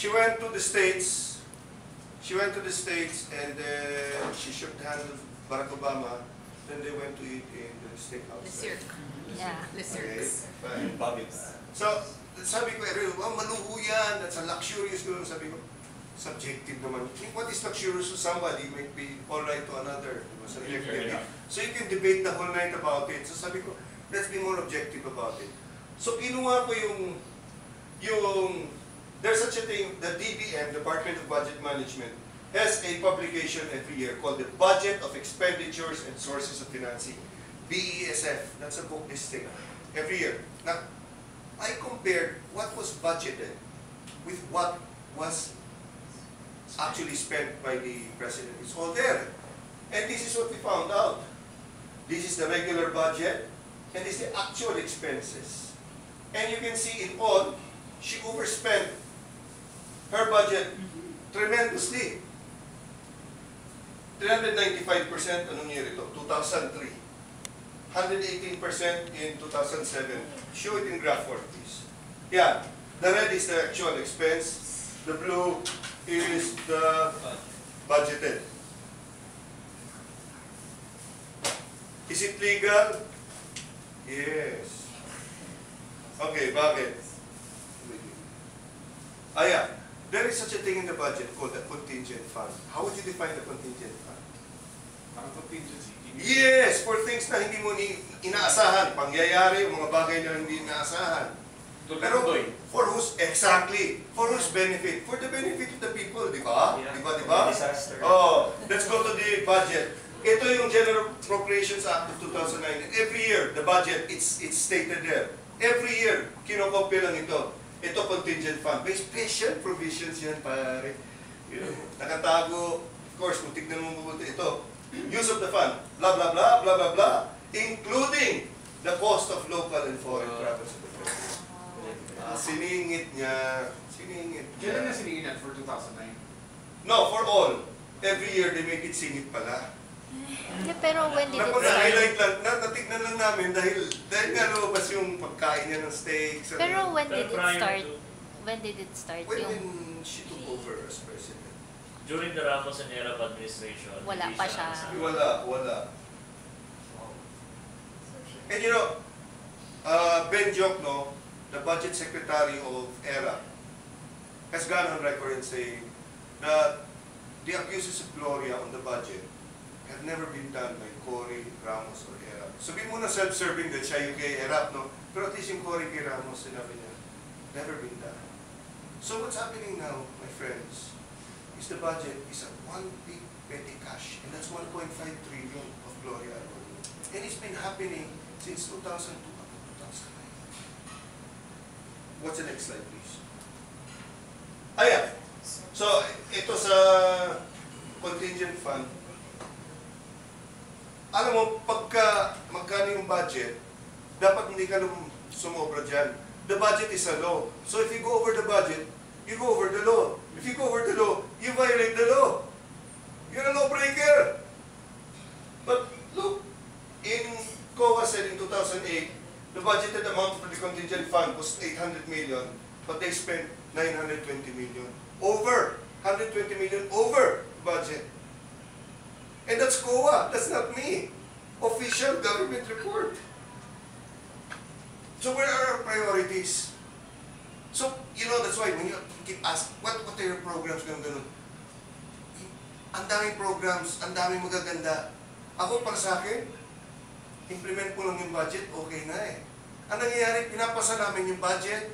She went to the States. She went to the States and she shook the hand of Barack Obama. Then they went to eat in the steakhouse. The Cirque. Yeah. The Cirques. Fine. Buggets. So, sabi ko, maluho yan, that's a luxurious. Sabi ko, subjective naman. What is luxurious to somebody might be alright to another. Subjective. So you can debate the whole night about it. So sabi ko, let's be more objective about it. So kinuha ko yung there's such a thing, the DBM, Department of Budget Management, has a publication every year called the Budget of Expenditures and Sources of Financing. BESF, that's a book listing every year. Now, I compared what was budgeted with what was actually spent by the President. It's all there. And this is what we found out. This is the regular budget, and this is the actual expenses. And you can see in all, she overspent her budget tremendously. 395% anong year ito? 2003. 118% in 2007. Show it in graph form, please. Yeah, the red is the actual expense. The blue is the budgeted. Is it legal? Yes. Okay, bakit? Yeah. There is such a thing in the budget called the contingent fund. How would you define the contingent fund? Parang contingency. Yes, for things na hindi mo inaasahan, pangyayari, mga bagay na hindi inaasahan. Pero for whose, exactly, for whose benefit? For the benefit of the people, di ba? Yeah. Di ba, di ba? Disaster. Oh, let's go to the budget. Ito yung General Appropriations Act of 2009. Every year, the budget, it's stated there. Every year, kinokopya lang ito. Ito contingent fund. May special provisions yan, pare. You know, nakatago. Of course, kung tignan mo mabuti ito. Use of the fund. Blah, blah, blah, blah, blah, blah. Including the cost of local and foreign travels of the president. Siningit niya. Siningit niya. Kailan na sininginan for 2009? No, for all. Every year, they make it singit pala. Yeah, pero when did it Naku, start? na-highlight lang, natignan lang namin dahil nga lumabas yung pagkain niya ng steaks. Pero when did it prior start? to- When did it start? When Yung she took over as president. During the Ramos and Erap administration, Wala hindi pa siya. kasama. Wala. And you know, Ben Jokno, the budget secretary of ERA, has gone on record and saying that the abuses of Gloria on the budget have never been done by Cory, Ramos, or ERA. Sabihin mo na self-serving that siya yung kay ERA, no? Pero at least yung Cory kay Ramos, sinabi niya, never been done. So what's happening now, my friends, is the budget is a one big petty cash, and that's 1.5 trillion of Gloria alone. And it's been happening since 2002 up to 2009. What's the next slide, please? Yeah. So, ito sa contingent fund. Alam mo, pagka magkano yung budget, dapat hindi ka sumobra dyan. The budget is a law. So if you go over the budget, you go over the law. If you go over the law, you violate the law. You're a lawbreaker. But look, in COA said in 2008, the budgeted amount for the contingent fund was 800 million, but they spent 920 million. Over 120 million over budget. And that's COA, that's not me. Official government report. So where are our priorities? So, you know, that's why when you keep asking, what are your programs, ganun. Ang daming programs, ang daming magaganda. Ako, para sa akin, implement ko lang yung budget, okay na eh. Ang nangyayari, pinapasa namin yung budget,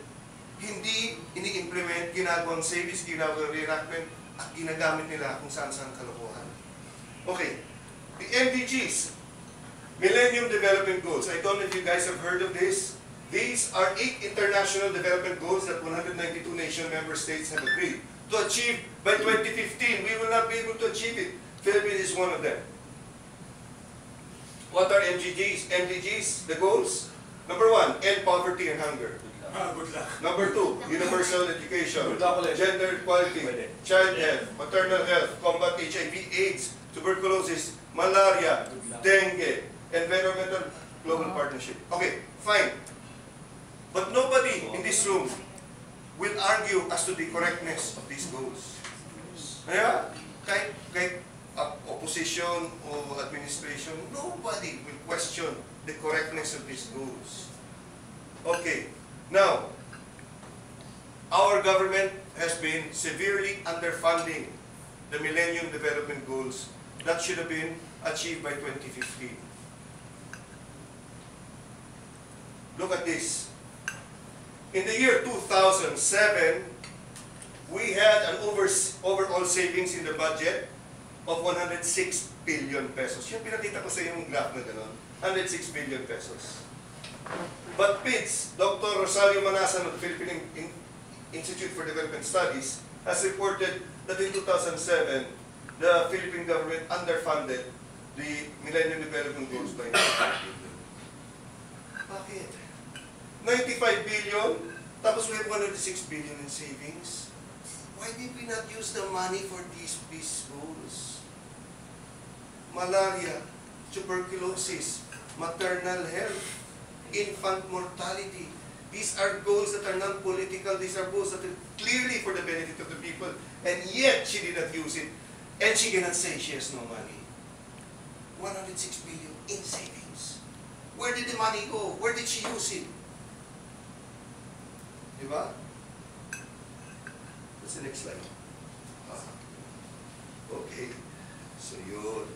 hindi ini-implement, ginagawang savings, ginagawang reenactment, at ginagamit nila kung saan-saan kalokohan. Okay, the MDGs, Millennium Development Goals. I don't know if you guys have heard of this. These are 8 international development goals that 192 nation member states have agreed to achieve by 2015. We will not be able to achieve it. Philippines is one of them. What are MDGs? MDGs, the goals? Number 1, end poverty and hunger. Good luck. Number 2, universal education, Good luck ulit. gender equality, child health, maternal health, combat HIV, AIDS, tuberculosis, malaria, dengue, environmental global partnership. Okay, fine. But nobody in this room will argue as to the correctness of these goals. Kaya, kahit opposition or administration, nobody will question the correctness of these goals. Okay, now, our government has been severely underfunding the Millennium Development Goals that should have been achieved by 2015. Look at this. In the year 2007, we had an overall savings in the budget of 106 billion pesos. Yung pinakita ko sa yung graph na gano'n, 106 billion pesos. But PIDS, Dr. Rosario Manasan of the Philippine Institute for Development Studies has reported that in 2007, the Philippine government underfunded the Millennium Development Goals by 95 billion. Bakit? 95 billion, tapos we have 106 billion in savings. Why did we not use the money for these goals? Malaria, tuberculosis, maternal health, infant mortality. These are goals that are non-political. These are goals that are clearly for the benefit of the people. And yet, she did not use it. And she cannot say she has no money. 106 billion in savings. Where did the money go? Where did she use it? Diba? What's the next slide? Okay. So yun.